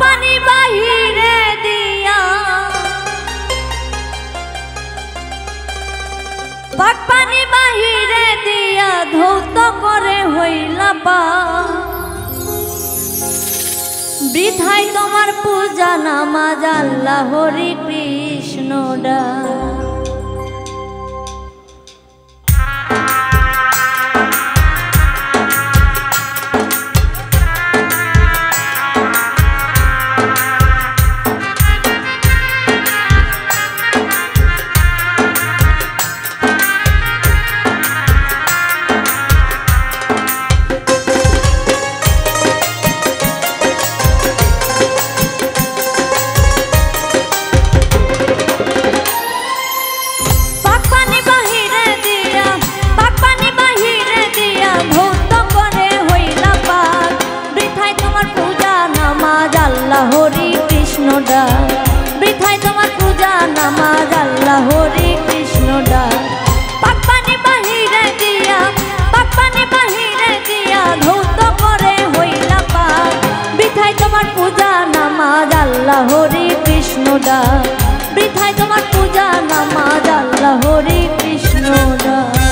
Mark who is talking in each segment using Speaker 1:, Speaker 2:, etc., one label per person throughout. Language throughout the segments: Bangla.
Speaker 1: পানি বাহিরে দিয়া পাক পানি বাহিরে দিয়া ধৌত করে হইলা পা বৃথাই তোমার পূজা নামাজ আল্লাহ হরি কৃষ্ণ ডাক হরি কৃষ্ণ ডাক বৃথাই তোমার পূজা নামাজ আল্লাহ হরি কৃষ্ণ ডাক পাক পানি বাহিরে দিয়া পাক পানি বাহিরে দিয়া ধৌত করে হইলা পাক বৃথাই তোমার পূজা নামাজ আল্লাহ হরি কৃষ্ণ ডাক বৃথাই তোমার পূজা নামাজ আল্লাহ হরি কৃষ্ণ ডাক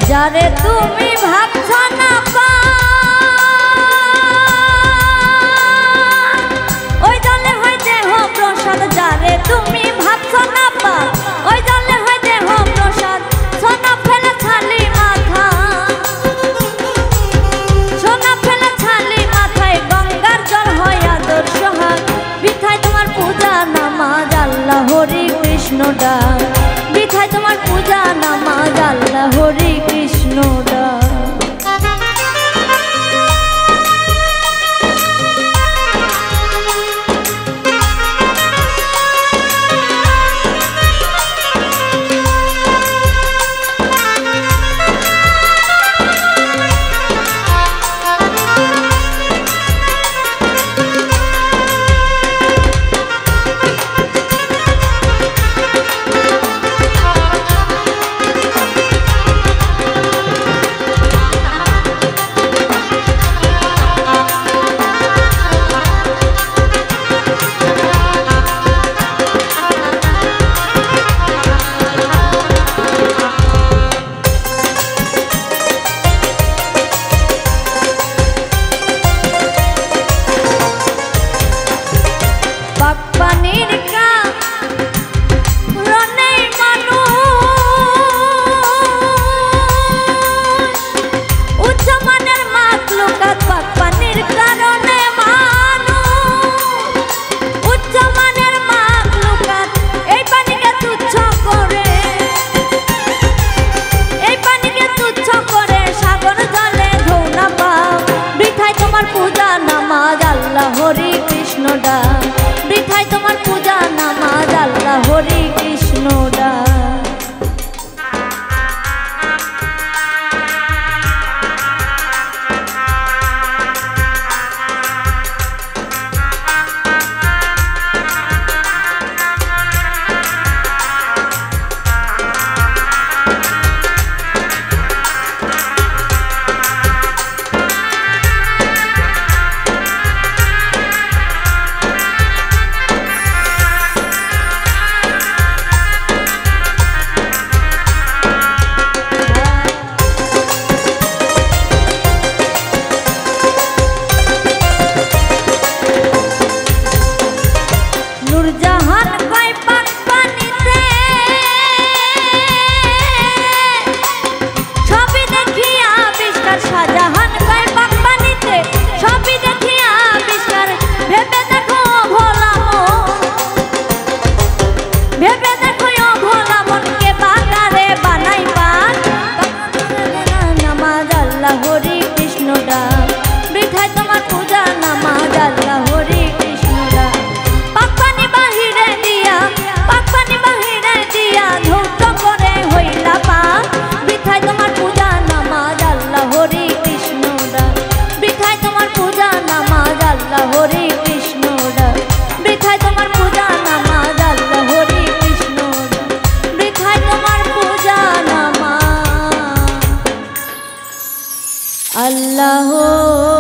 Speaker 1: যারে তুমি ভাবছো না পা ওই জলে হয় দেহ প্রসাদ যারে তুমি ভাবছো না পা ওই জলে হয় দেহ প্রসাদ সোনা ফেলে ছালি মাথা সোনা ফেলে ছালি মাথায় গঙ্গার জল হয় আদর্শ হাত বৃথায় তোমার পূজা নামাজ আল্লাহ হরি কৃষ্ণ ডাক বৃথায় তোমার পূজা নামাজ আল্লাহ হরি কৃষ্ণ ডাক আল্লাহ